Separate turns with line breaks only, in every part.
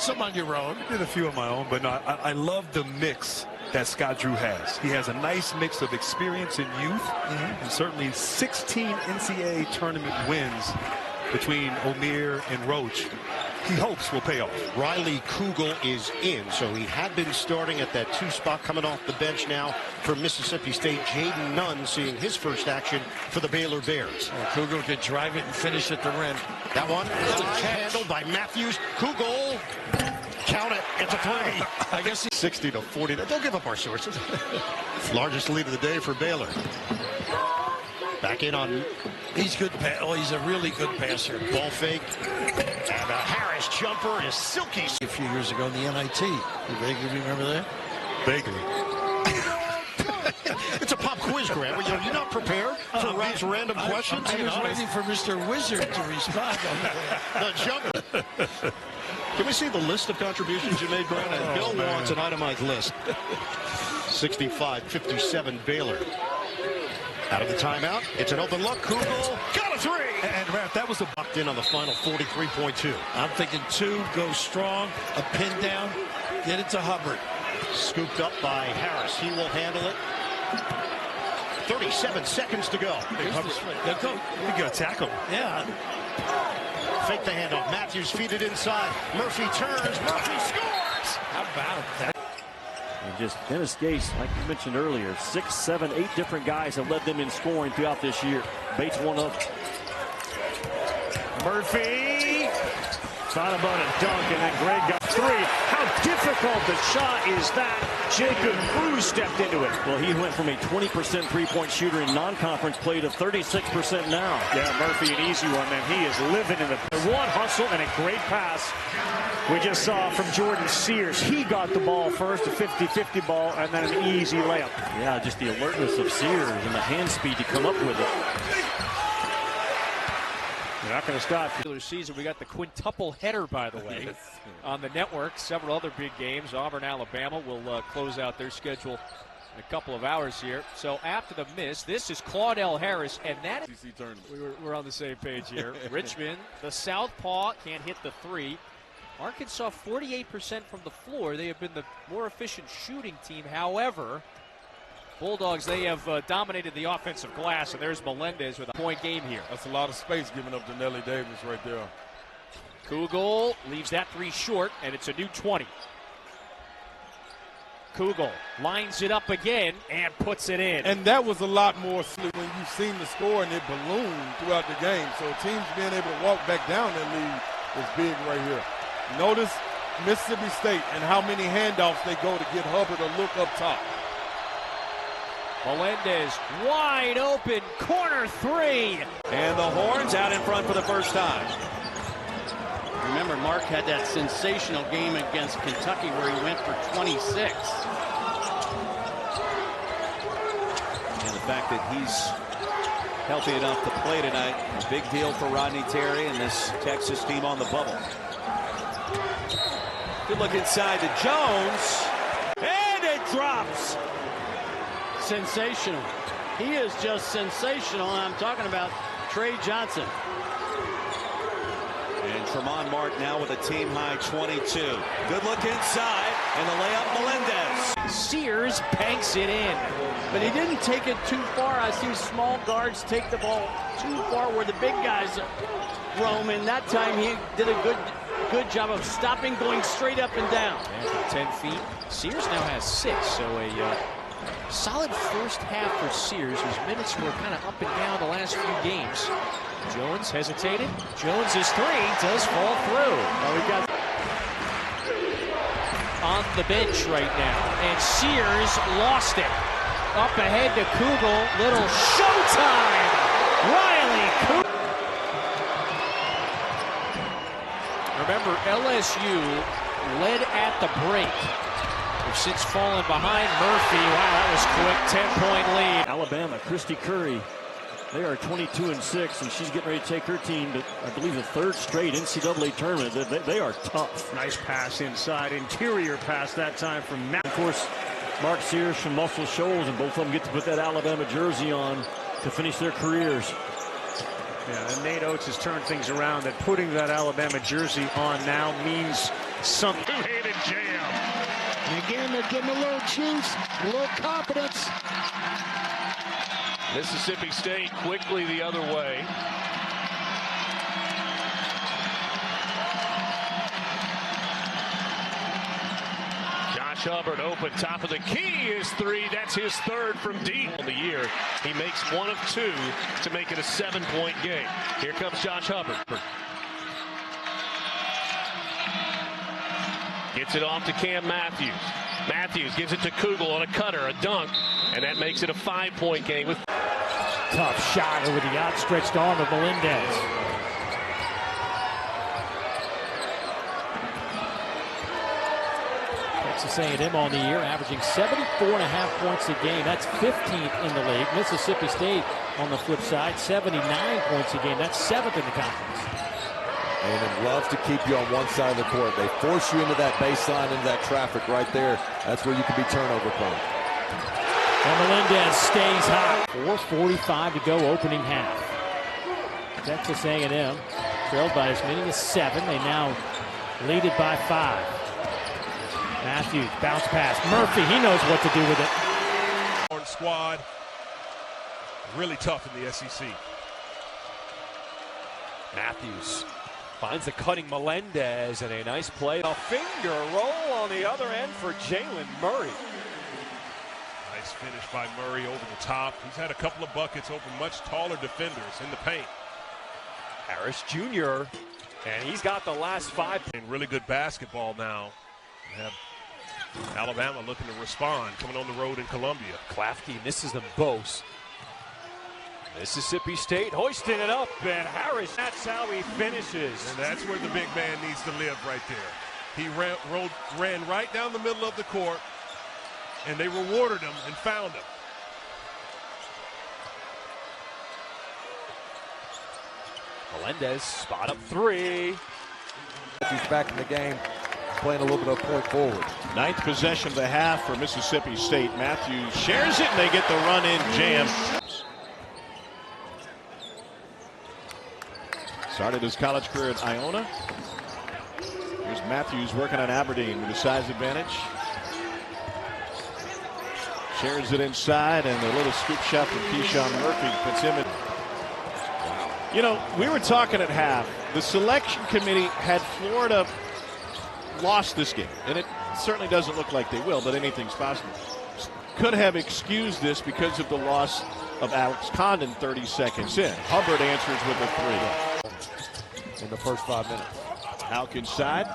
some on your own.
Did a few on my own, but no, I love the mix that Scott Drew has. He has a nice mix of experience and youth, and certainly 16 NCAA tournament wins between O'Meara and Roach. He hopes will pay off.
Riley Kugel is in, so he had been starting at that 2 spot, coming off the bench now for Mississippi State. Jaden Nunn seeing his first action for the Baylor Bears.
Kugel could drive it and finish at the rim.
That one handled by Matthews. Kugel, count it, it's a 3.
I guess
60 to 40. Don't give up our sources. Largest lead of the day for Baylor. Back in on.
He's good. Oh, he's a really good passer.
Ball fake. And a Harris jumper is silky.
A few years ago in the NIT. You vaguely remember that?
Vaguely.
It's a pop quiz, Grant. You're not prepared for Rob's random questions.
I was waiting for Mr. Wizard to respond.
The jumper. Can we see the list of contributions you made, Grant? Bill wants an itemized list. 65-57 Baylor. Out of the timeout, it's an open look. Kugel got a 3. And Ralph, that was locked in on the final 43.2.
I'm thinking 2, go strong, a pin down, get it to Hubbard.
Scooped up by Harris. He will handle it. 37 seconds to go.
You got to tackle.
Yeah.
Fake the handoff. Matthews feed it inside. Murphy turns. Murphy scores.
How about that?
And just Dennis Gase, like you mentioned earlier, 6, 7, 8 different guys have led them in scoring throughout this year. Bates one of them. Murphy. Thought about a dunk, and then Greg got 3. How difficult the shot is that? Jacob Cruz stepped into it. Well, he went from a 20% three-point shooter in non-conference play to 36% now. Yeah, Murphy, an easy one, man. He is living in the one hustle and a great pass. We just saw from Jordan Sears. He got the ball first, a 50-50 ball, and then an easy layup. Yeah, just the alertness of Sears and the hand speed to come up with it. You're not going to stop.
Season, we got the quintuple header, by the way, on the network. Several other big games. Auburn, Alabama will close out their schedule in a couple of hours here. So after the miss, this is Claudell Harris, and that is we're on the same page here. Richmond, the southpaw, can't hit the 3. Arkansas 48% from the floor. They have been the more efficient shooting team. However, Bulldogs, they have dominated the offensive glass, and there's Melendez with a point game here.
That's a lot of space given up to Nelly Davis right there.
Kugel leaves that 3 short, and it's a new 20. Kugel lines it up again and puts it in.
And that was a lot more when you've seen the score and it ballooned throughout the game. So teams being able to walk back down that lead is big right here. Notice Mississippi State and how many handoffs they go to get Hubbard to look up top.
Melendez wide open, corner 3.
And the Horns out in front for the first time. Remember, Mark had that sensational game against Kentucky where he went for 26.
And the fact that he's healthy enough to play tonight, a big deal for Rodney Terry and this Texas team on the bubble. Good look inside to Jones.
And it drops. Sensational. He is just sensational. I'm talking about Trey Johnson.
And Tremont Martin now with a team-high 22. Good look inside, and the layup, Melendez.
Sears banks it in.
But he didn't take it too far. I see small guards take the ball too far where the big guys roam, and that time he did a good job of stopping, going straight up and down.
And 10 feet. Sears now has 6, so a solid first half for Sears, whose minutes were kind of up and down the last few games. Jones hesitated. Jones's 3 does fall through.
We got
on the bench right now, and Sears lost it. Up ahead to Kugel. Little showtime. Riley Kugel. Remember, LSU led at the break. They've since fallen behind Murphy. Wow, that was quick. 10-point lead.
Alabama, Christy Curry. They are 22-6, and she's getting ready to take her team to, I believe, the 3rd straight NCAA tournament. They are tough. Nice pass inside, interior pass that time from Matt. Of course, Mark Sears from Muscle Shoals, and both of them get to put that Alabama jersey on to finish their careers.
Yeah, and Nate Oates has turned things around. That putting that Alabama jersey on now means
Some two-handed jam.
And again, they're getting a little juice, a little confidence.
Mississippi State quickly the other way. Josh Hubbard open, top of the key is three. That's his third from deep on the year. He makes one of two to make it a 7-point game. Here comes Josh Hubbard. Gets it off to Cam Matthews. Matthews gives it to Kugel on a cutter, a dunk, and that makes it a 5-point game. With
Tough shot over the outstretched arm of Melendez. Texas A&M on the year, averaging 74.5 points a game. That's 15th in the league. Mississippi State on the flip side, 79 points a game. That's 7th in the conference.
A&M loves to keep you on one side of the court. They force you into that baseline, into that traffic right there. That's where you can be turnover prone.
And Melendez stays hot. 4:45 to go, opening half. Texas A&M trailed by as many as 7. They now lead it by 5. Matthews, bounce pass. Murphy, he knows what to do with it.
Squad, really tough in the SEC.
Matthews finds the cutting Melendez, and a nice play. A finger roll on the other end for Jalen Murray.
Nice finish by Murray over the top. He's had a couple of buckets over much taller defenders in the paint.
Harris Jr., and he's got the last 5.
And really good basketball now. We have Alabama looking to respond, coming on the road in Columbia.
Klafke misses them both. Mississippi State hoisting it up, and Harris, that's how he finishes.
And that's where the big man needs to live right there. He ran right down the middle of the court, and they rewarded him and found him.
Melendez, spot up 3.
He's back in the game, playing a little bit of point forward.
9th possession of the half for Mississippi State. Matthews shares it, and they get the run-in jam. Started his college career at Iona. Here's Matthews working on Aberdeen with a size advantage. Shares it inside, and a little scoop shot from Keyshawn Murphy puts him in. Wow. You know, we were talking at half. The selection committee had Florida lost this game, and it certainly doesn't look like they will, but anything's possible. Could have excused this because of the loss of Alex Condon 30 seconds in. Hubbard answers with a 3
in the first 5 minutes.
Halk inside.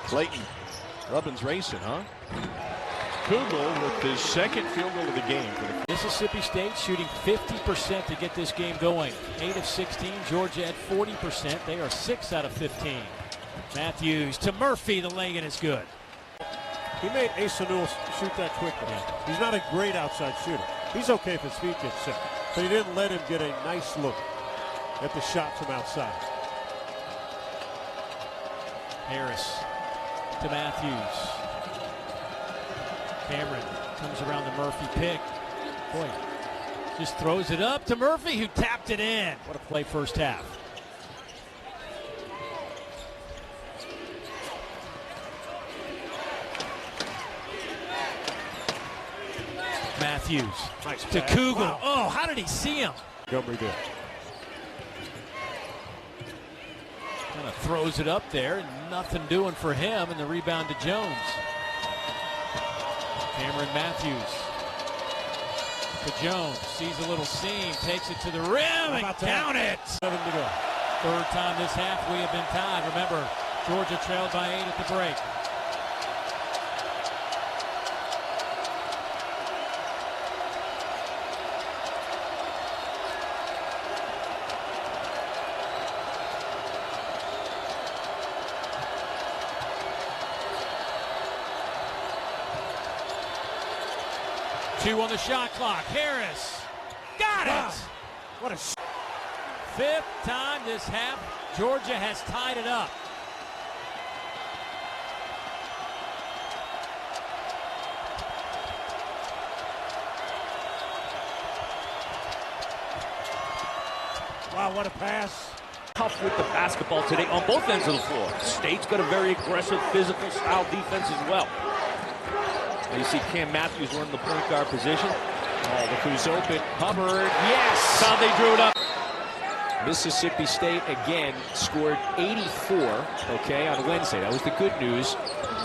Clayton. Rubbin's racing, huh? Kugel with his second field goal of the game.
Mississippi State shooting 50% to get this game going. 8 of 16. Georgia at 40%. They are 6 out of 15. Matthews to Murphy. The leg-in is good.
He made Asa Newell shoot that quickly. He's not a great outside shooter. He's okay if his feet get set. But he didn't let him get a nice look at the shot from outside.
Harris to Matthews. Cameron comes around the Murphy pick. Boy, just throws it up to Murphy, who tapped it in. What a play first half. Matthews
nice
to Kugel. Wow. Oh, how did he see him?
Montgomery did.
Kind of throws it up there, and nothing doing for him, and the rebound to Jones. Cameron Matthews to Jones, sees a little seam, takes it to the rim, and count it.
7 to go.
Third time this half we have been tied. Remember, Georgia trailed by 8 at the break. Two on the shot clock. Harris got it.
What a
5th time this half. Georgia has tied it up.
wow! What a pass.
Tough with the basketball today on both ends of the floor. State's got a very aggressive, physical style defense as well.
And you see Cam Matthews running the point guard position. Oh, look who's open. Hubbard, yes!
How they drew it up.
Mississippi State again scored 84, okay, on Wednesday. That was the good news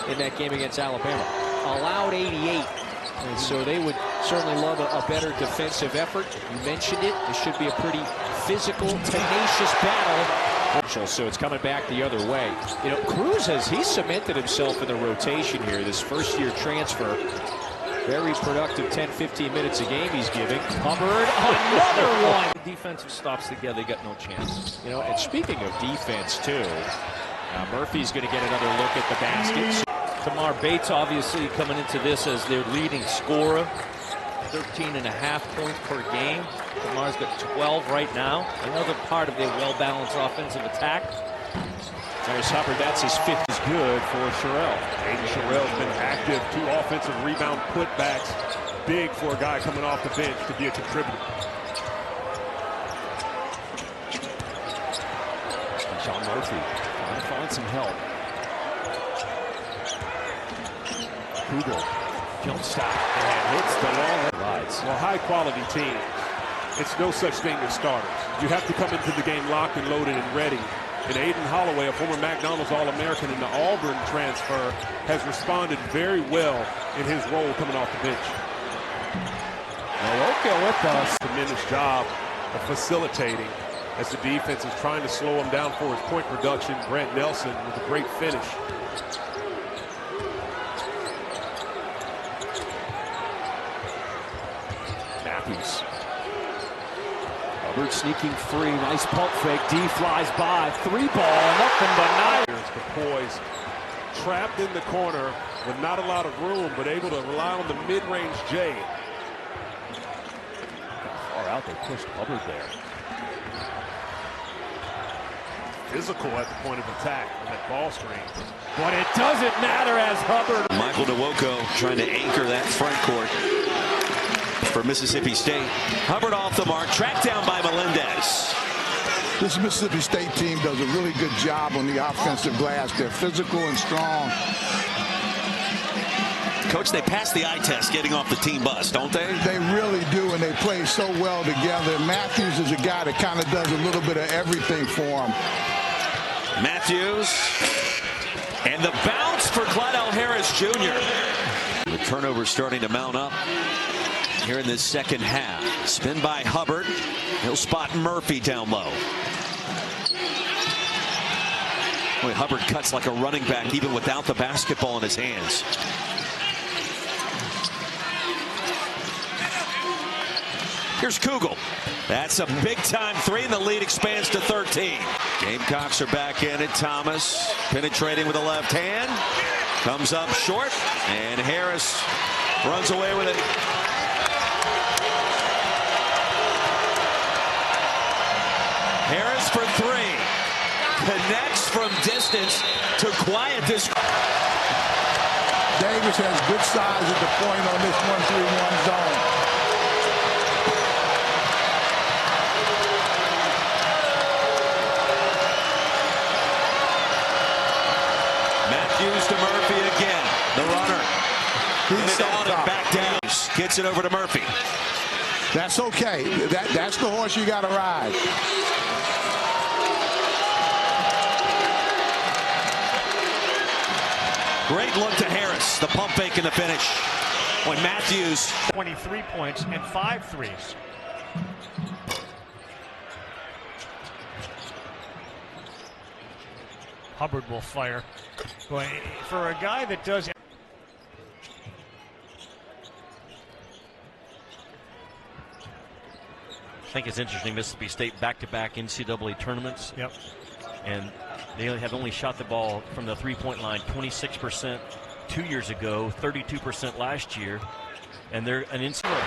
in that game against Alabama. Allowed 88. And so they would certainly love a better defensive effort. You mentioned it. This should be a pretty physical, tenacious battle. So it's coming back the other way. You know, Cruz he's cemented himself in the rotation here. This first-year transfer. Very productive 10-15 minutes a game he's giving. Hubbard, another one.
Defensive stops together, they got no chance.
You know, and speaking of defense, too, Murphy's going to get another look at the basket.
Tamar Bates obviously coming into this as their leading scorer. 13.5 points per game. Tamar's got 12 right now. Another part of their well-balanced offensive attack.
There's Hubbard, that's his fifth.
Is good for Sherrill. Aiden Sherrill's been active. 2 offensive rebound putbacks. Big for a guy coming off the bench to be a contributor.
John Murphy trying to find some help. Kugel, jump stop, and hits the long rides.
Well, high-quality team. It's no such thing as starters. You have to come into the game locked and loaded and ready. And Aiden Holloway, a former McDonald's All-American in the Auburn transfer, has responded very well in his role coming off the bench.
Naoka with us.
Tremendous job of facilitating as the defense is trying to slow him down for his point production. Brent Nelson with a great finish.
Matthews. Hubbard sneaking free. Nice pump fake. D flies by. 3-ball. Nothing but nine.
The poise. Trapped in the corner with not a lot of room, but able to rely on the mid-range J.
Far out. They pushed Hubbard there.
Physical at the point of attack on that ball screen.
But it doesn't matter as Hubbard.
Michael DeWoko trying to anchor that front court for Mississippi State. Hubbard off the mark, tracked down by Melendez.
This Mississippi State team does a really good job on the offensive glass. They're physical and strong.
Coach, they pass the eye test getting off the team bus, don't they?
They really do, and they play so well together. Matthews is a guy that kind of does a little bit of everything for him.
Matthews. And the bounce for Clydell Harris Jr. The turnover starting to mount up here in this second half. Spin by Hubbard. He'll spot Murphy down low. Boy, Hubbard cuts like a running back even without the basketball in his hands. Here's Kugel. That's a big-time 3, and the lead expands to 13. Gamecocks are back in it. Thomas penetrating with the left hand. Comes up short, and Harris runs away with it. Harris for 3. Connects from distance to quiet this.
Davis has good size at the point on this 1-3-1 zone.
Matthews to Murphy again. The runner.
He's
on and back down. Gets it over to Murphy.
That's okay. That's the horse you got to ride.
Great look to Harris. The pump fake in the finish. When Matthews.
23 points and 5 threes. Hubbard will fire. Boy, for a guy that does.
I think it's interesting. Mississippi State back-to-back NCAA tournaments.
Yep.
And they have only shot the ball from the three-point line 26% 2 years ago, 32% last year. And they're an NCAA.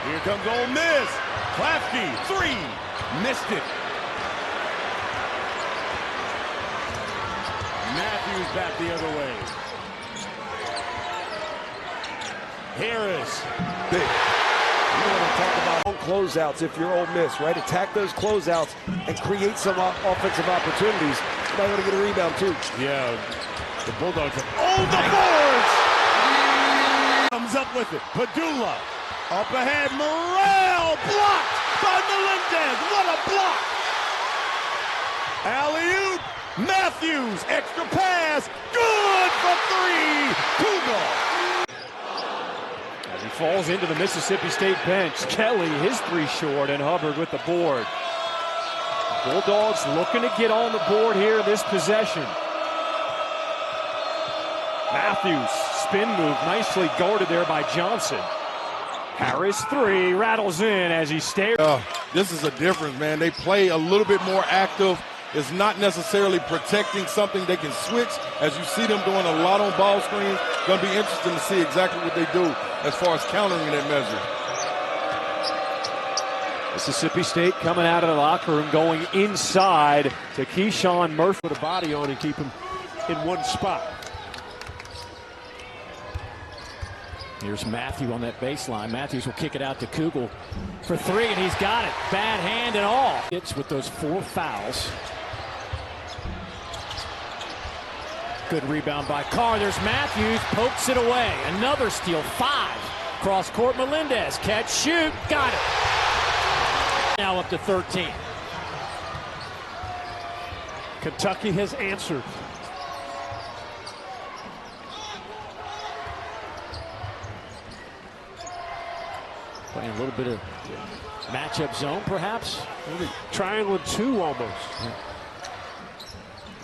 Here comes Ole Miss. Klafke, 3. Missed it. Matthews back the other way. Harris. Big.
You want to talk about closeouts if you're Ole Miss, right? Attack those closeouts and create some offensive opportunities. You might want to get a rebound, too.
Yeah, the Bulldogs are the boards! Comes up with it. Padula. Up ahead, Morrell. Blocked by Melendez. What a block! Alley-oop. Matthews. Extra pass. Good for three. Kugel.
As he falls into the Mississippi State bench, Kelly, his three short, and Hubbard with the board. Bulldogs looking to get on the board here this possession. Matthews, spin move, nicely guarded there by Johnson. Harris, three, rattles in as he stares.
This is a difference, man. They play a little bit more active. It's not necessarily protecting something they can switch. As you see them doing a lot on ball screens, going to be interesting to see exactly what they do as far as countering that measure.
Mississippi State coming out of the locker room, going inside to Keyshawn Murphy.
Put a body on and keep him in one spot.
Here's Matthew on that baseline. Matthews will kick it out to Kugel for three, and he's got it. Bad hand and all. It's with those 4 fouls. Good rebound by Carr. There's Matthews, pokes it away. Another steal, 5. Cross court, Melendez. Catch, shoot, got it. Now up to 13.
Kentucky has answered.
Playing a little bit of matchup zone, perhaps.
Maybe triangle 2 almost. Yeah.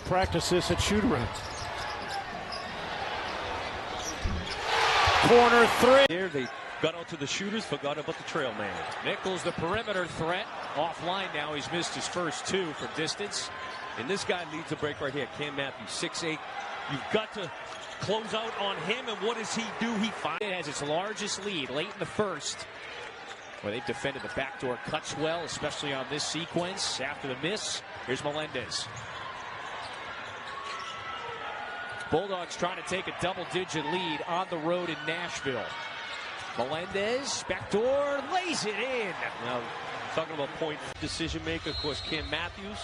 Practice this at shoot-around.
Corner 3.
Here they got out to the shooters, forgot about the trail man.
Nichols, the perimeter threat. Offline now. He's missed his first 2 from distance.
And this guy needs a break right here. Cam Matthews, 6'8". You've got to close out on him, and what does he do? He finds
it has its largest lead late in the first, where they've defended the backdoor cuts well, especially on this sequence. After the miss, here's Melendez. Bulldogs trying to take a double-digit lead on the road in Nashville. Melendez, backdoor, lays it in.
Now, talking about point decision maker, of course, Cam Matthews.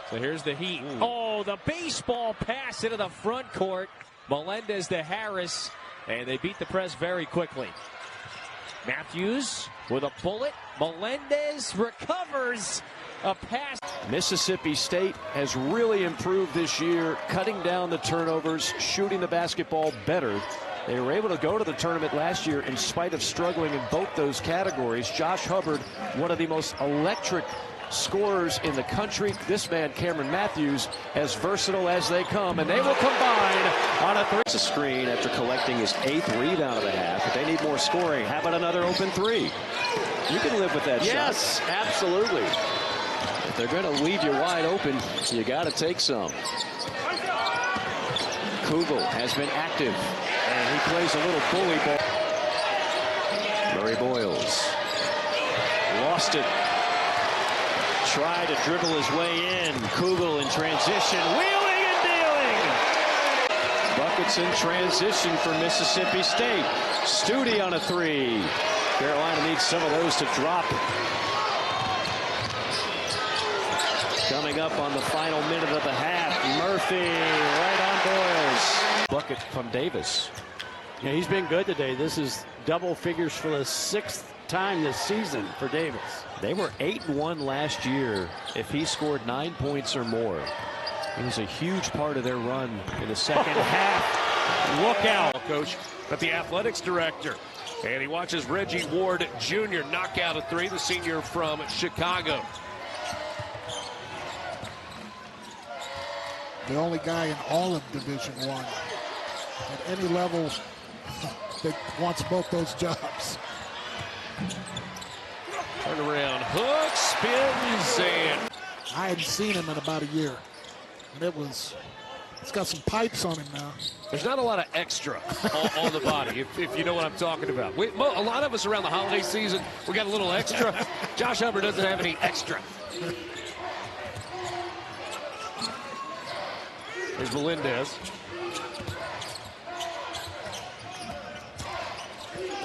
So here's the Heat. Oh, the baseball pass into the front court. Melendez to Harris, and they beat the press very quickly. Matthews with a bullet. Melendez recovers a pass.
Mississippi State has really improved this year, cutting down the turnovers, shooting the basketball better. They were able to go to the tournament last year in spite of struggling in both those categories. Josh Hubbard, one of the most electric scorers in the country. This man, Cameron Matthews, as versatile as they come, and they will combine on a 3.
It's a screen after collecting his 8th rebound of the half, but they need more scoring. How about another open 3? You can live with that shot.
Yes, absolutely.
If they're going to leave you wide open, you got to take some. Kugel has been active, and he plays a little bully ball. Murray Boyles lost it. Tried to dribble his way in. Kugel in transition, wheeling and dealing. Buckets in transition for Mississippi State. Studi on a 3. Carolina needs some of those to drop. Coming up on the final minute of the half, Murphy right on Boyles.
Bucket from Davis. Yeah, he's been good today. This is double figures for the 6th time this season for Davis.
They were 8-1 last year if he scored 9 points or more. He was a huge part of their run in the second half.
Look out, coach, but the athletics director. And he watches Reggie Ward Jr. knock out a 3, the senior from Chicago.
The only guy in all of Division I at any level that wants both those jobs.
Turn around, hook, spins, and
I hadn't seen him in about a year. And it's got some pipes on him now.
there's not a lot of extra on the body, if you know what I'm talking about. A lot of us around the holiday season, we got a little extra. Josh Hubbard doesn't have any extra. There's Melendez.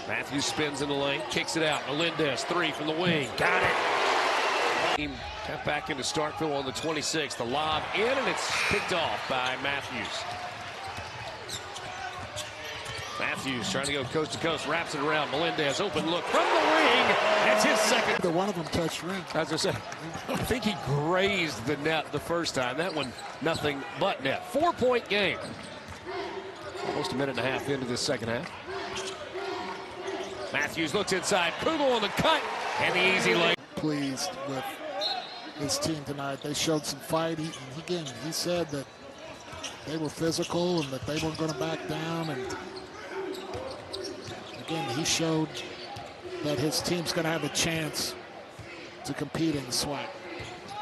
Matthews spins in the lane, kicks it out. Melendez, 3 from the wing. Got it. Team got back into Starkville on the 26th. The lob in, and it's picked off by Matthews. Matthews trying to go coast to coast, wraps it around. Melendez, open look from the wing. That's his second.
Either one of them touched rim.
As I said, I think he grazed the net the first time. That one, nothing but net. 4-point game. Almost a minute and a half into this second half. Matthews looks inside. Kugel on the cut. And the easy lay.
Pleased with his team tonight. They showed some fight. He said that they were physical and that they weren't going to back down. And again, he showed that his team's going to have a chance to compete in the SWAC.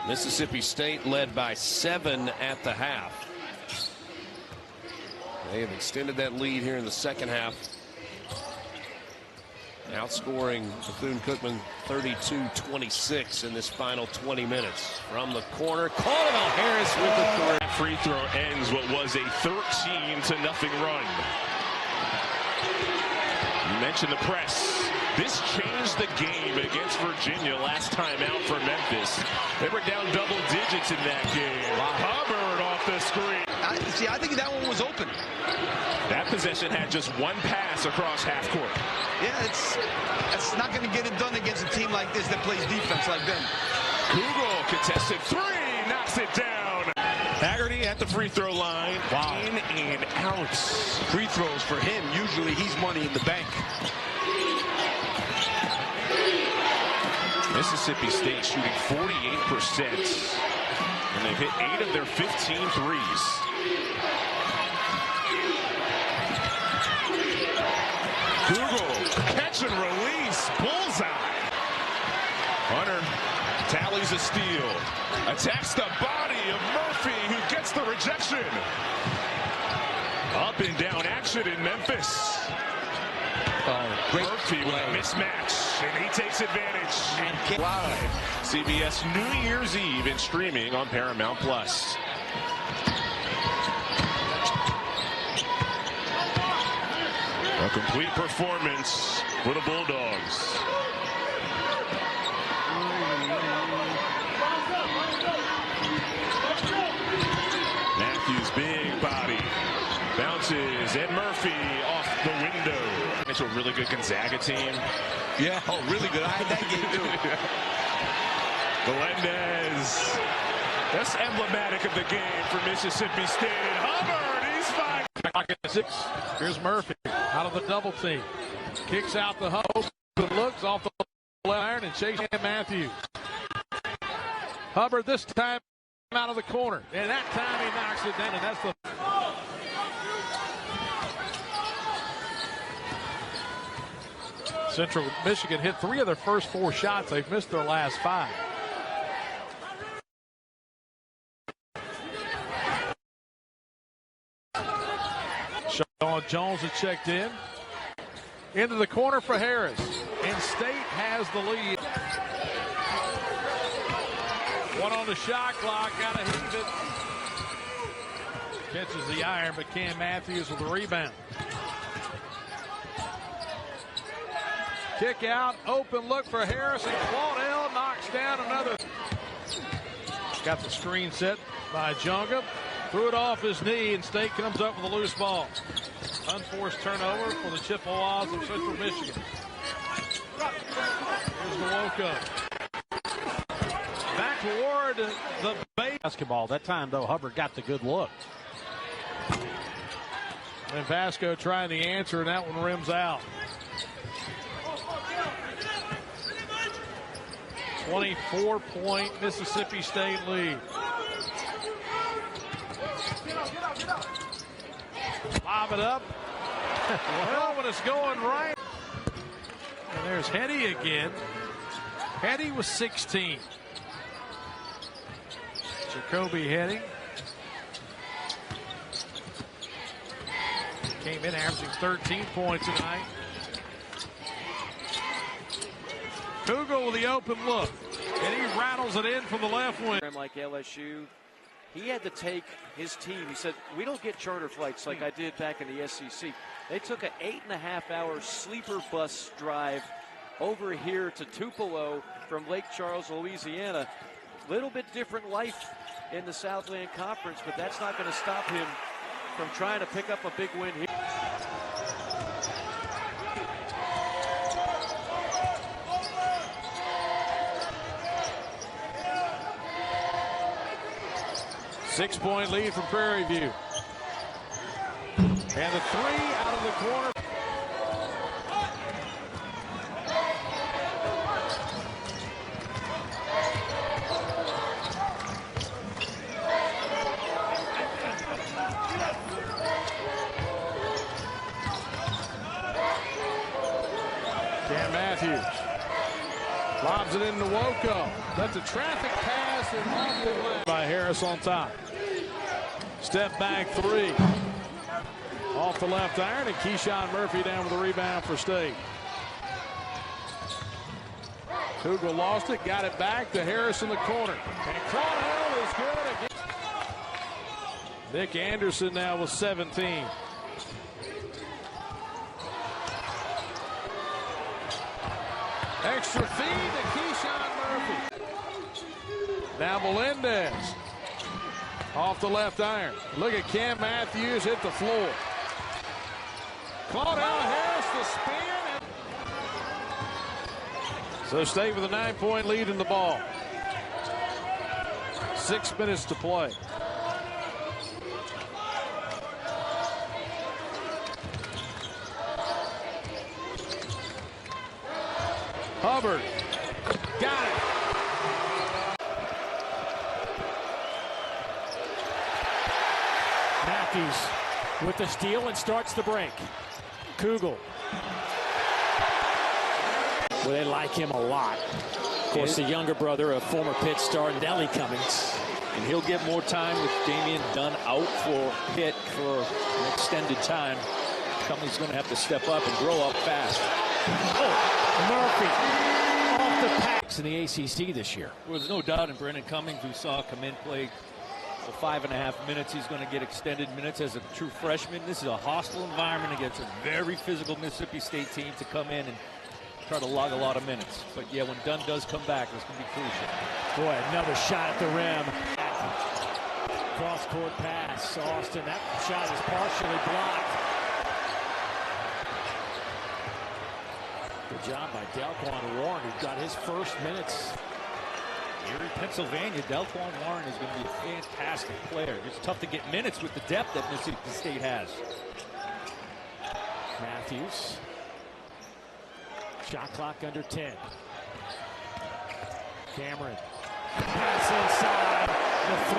Mississippi State led by 7 at the half. They have extended that lead here in the second half. Outscoring Bethune-Cookman 32-26 in this final 20 minutes. From the corner, Caldwell Harris with the three.
That free throw ends what was a 13-0 run. You mentioned the press. This changed the game against Virginia last time out for Memphis. They were down double digits in that game. Hubbard off the screen.
I think that one was open.
That possession had just one pass across half court.
Yeah, it's not going to get it done against a team like this that plays defense like them.
Kugel contested 3, knocks it down. Haggerty at the free throw line. Wow. In and out.
Free throws for him, usually he's money in the bank.
Mississippi State shooting 48%. And they've hit 8 of their 15 threes. Kugel, catch and release, bullseye. Hunter tallies a steal. Attacks the body of Murphy, who gets the rejection. Up and down action in Memphis.
Great
Murphy with a mismatch, and he takes advantage. And live, CBS New Year's Eve and streaming on Paramount Plus. A complete performance for the Bulldogs. Matthews, big body, bounces, and Murphy off the window. It's a really good Gonzaga team.
Yeah, really good. I had that game too.
Melendez. That's emblematic of the game for Mississippi State. And Hubbard, he's fine.
Pocket 6. Here's Murphy out of the double team. Kicks out the hope. Looks off the left iron and Chase Matthews. Hubbard this time out of the corner. And that time he knocks it down. And that's the... Central Michigan hit 3 of their first 4 shots. They've missed their last 5. Sean Jones has checked in. Into the corner for Harris. And State has the lead. 1 on the shot clock. Got to heave it. Catches the iron, but Cam Matthews with the rebound. Kick out, open look for Harris, and Claudel knocks down another. Got the screen set by Junga. Threw it off his knee, and State comes up with a loose ball. Unforced turnover for the Chippewas of Central Michigan. Here's Nwoko. Back toward the base.
Basketball. That time, though, Hubbard got the good look.
And Vasco trying the answer, and that one rims out. 24-point Mississippi State lead. Lob it up. Well, when it's going right. And there's Hetty again. Hetty was 16. Jacoby Hetty. Came in averaging 13 points tonight. Kugel with the open look. And he rattles it in from the left wing.
Like LSU,
he had to take his team. He said, we don't get charter flights like I did back in the SEC. They took an 8.5-hour sleeper bus drive over here to Tupelo from Lake Charles, Louisiana. Little bit different life in the Southland Conference, but that's not going to stop him from trying to pick up a big win here.
Six-point lead for Prairie View. And the three out of the corner. Cam Matthews lobs it into Woko. That's a traffic pass and off the left by Harris on top. Step back three. Off the left iron, and Keyshawn Murphy down with the rebound for State. Kugel lost it, got it back to Harris in the corner. And Cronell is good again. Nick Anderson now with 17. Extra feed to Keyshawn Murphy. Now Melendez. Off the left iron. Look at Cam Matthews hit the floor. Claudel Harris the spin. So State with a 9-point lead in the ball. 6 minutes to play. Hubbard got it.
Matthews with the steal and starts the break. Kugel. Well, they like him a lot. Of course, the younger brother of former Pitt star Nelly Cummings.
And he'll get more time with Damian Dunn out for Pitt for an extended time. Cummings going to have to step up and grow up fast.
Oh, Murphy off the packs in the ACC this year.
Well, there's no doubt in Brennan Cummings, we saw come in, play for 5.5 minutes. He's going to get extended minutes as a true freshman. This is a hostile environment against a very physical Mississippi State team to come in and try to log a lot of minutes. But yeah, when Dunn does come back, it's going to be crucial.
Boy, another shot at the rim. Cross-court pass. Austin, that shot is partially blocked. Good job by Delquan Warren, who got his first minutes.
Here in Pennsylvania, Delquan Warren is going to be a fantastic player. It's tough to get minutes with the depth that Mississippi State has.
Matthews. Shot clock under 10. Cameron. Pass inside.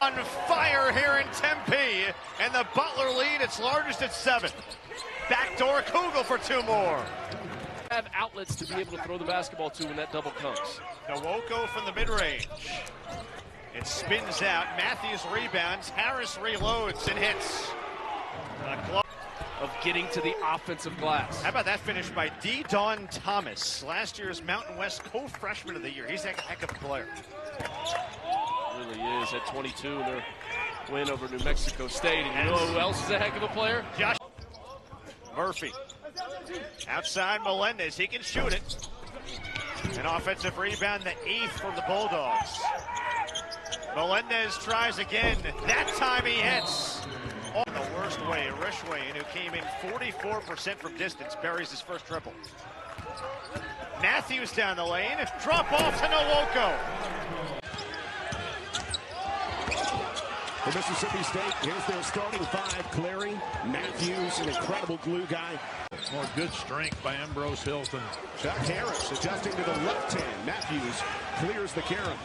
On fire here in Tempe, and the Butler lead, its largest at 7. Backdoor Kugel for 2 more.
Have outlets to be able to throw the basketball to when that double comes.
Nwoko from the mid-range. It spins out. Matthews rebounds. Harris reloads and hits.
Of getting to the offensive glass.
How about that finish by D. Don Thomas, last year's Mountain West co-freshman of the year. He's a heck of a player.
Really is at 22 in their win over New Mexico State. And you know who else is a heck of a player?
Josh Murphy. Outside Melendez, he can shoot it. An offensive rebound, the 8th from the Bulldogs. Melendez tries again. That time he hits. Oh, the worst way, Rishwain, who came in 44% from distance, buries his first triple. Matthews down the lane, drop off to Nwoko.
For Mississippi State, here's their starting 5. Clary, Matthews, an incredible glue guy.
More good strength by Ambrose Hilton.
Chuck Harris adjusting to the left hand. Matthews clears the carom.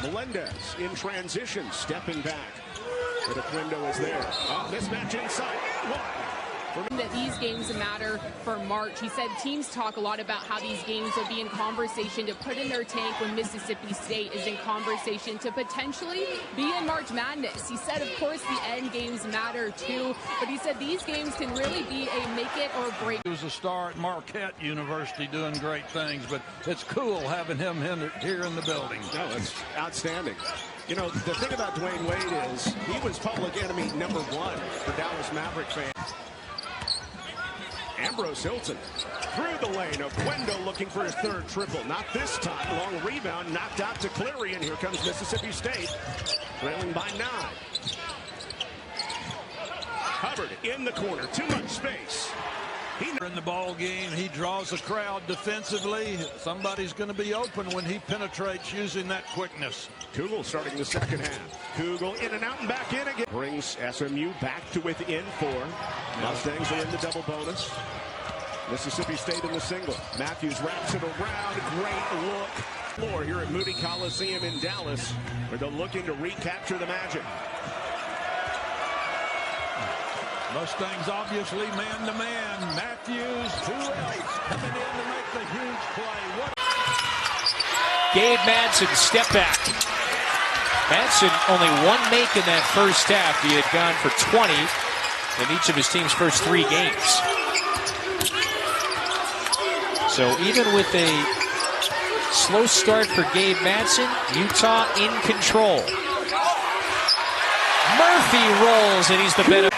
Melendez in transition, stepping back. The window is there. Mismatch inside.
That these games matter for March. He said teams talk a lot about how these games will be in conversation to put in their tank when Mississippi State is in conversation to potentially be in March Madness. He said, of course, the end games matter too, but he said these games can really be a make it or break.
He was a star at Marquette University doing great things, but it's cool having him here in the building.
No, it's outstanding. You know, the thing about Dwayne Wade is he was public enemy number one for Dallas Maverick fans. Ambrose Hilton through the lane. Oquendo looking for his third triple. Not this time. Long rebound knocked out to Cleary, and here comes Mississippi State, trailing by 9. Hubbard in the corner. Too much space.
In the ball game, he draws the crowd defensively. Somebody's going to be open when he penetrates using that quickness.
Kugel starting the second half. Kugel in and out and back in again. Brings SMU back to within 4. Mustangs are in the double bonus. Mississippi State in the single. Matthews wraps it around. Great look. Floor here at Moody Coliseum in Dallas, where they're looking to recapture the Magic.
Mustangs obviously man-to-man. Matthews, who else coming in to make the huge play?
Gabe Madsen, step back. Madsen only one make in that first half. He had gone for 20 in each of his team's first 3 games. So even with a slow start for Gabe Madsen, Utah in control. Murphy rolls, and he's the better.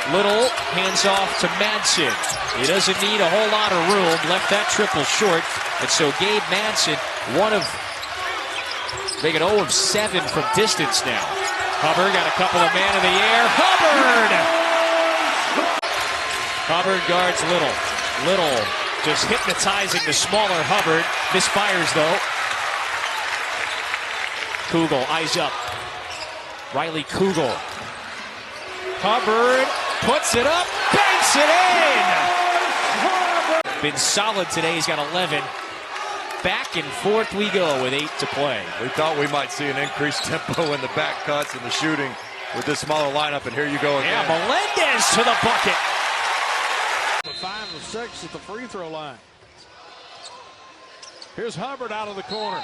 Little hands off to Madsen. He doesn't need a whole lot of room. Left that triple short. And so Gabe Madsen, make it 0 of 7 from distance now. Hubbard got a couple of man in the air. Hubbard guards Little. Little just hypnotizing the smaller Hubbard. Misfires though. Kugel, eyes up. Riley Kugel. Hubbard puts it up, banks it in! Been solid today, he's got 11. Back and forth we go with 8 to play.
We thought we might see an increased tempo in the back cuts and the shooting with this smaller lineup, and here you go again.
Yeah, Melendez to the bucket.
5 of 6 at the free throw line. Here's Hubbard out of the corner.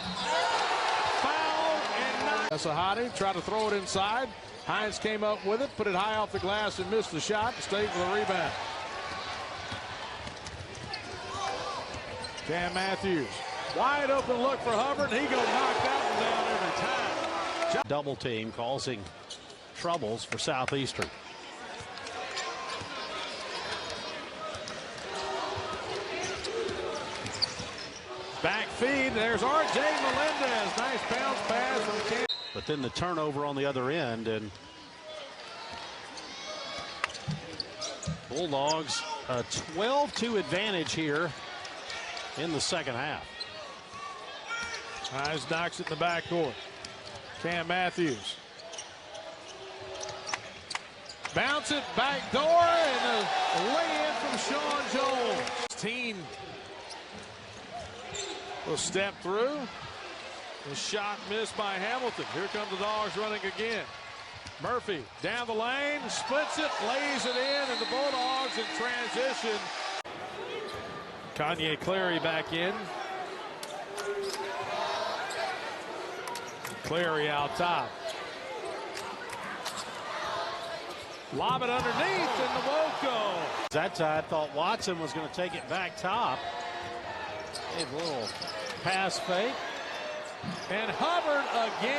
Foul and not. That's a hottie, try to throw it inside. Hines came up with it, put it high off the glass and missed the shot. Stayed for the rebound. Cam Matthews. Wide open look for Hubbard. He goes knocked that one down every time.
Double team causing troubles for Southeastern.
Back feed. There's R.J. Melendez. Nice bounce pass from Cam.
But then the turnover on the other end, and Bulldogs a 12-2 advantage here in the second half.
Hines knocks it in the backcourt. Cam Matthews. Bounce it back door, and a lay-in from Sean Jones. Team will step through. The shot missed by Hamilton. Here come the Dogs running again. Murphy down the lane, splits it, lays it in, and the Bulldogs in transition. Kanye Cleary back in. Cleary out top. Lob it underneath, and the Woko.
That time I thought Watson was going to take it back top. A little pass fake.
And Hubbard again.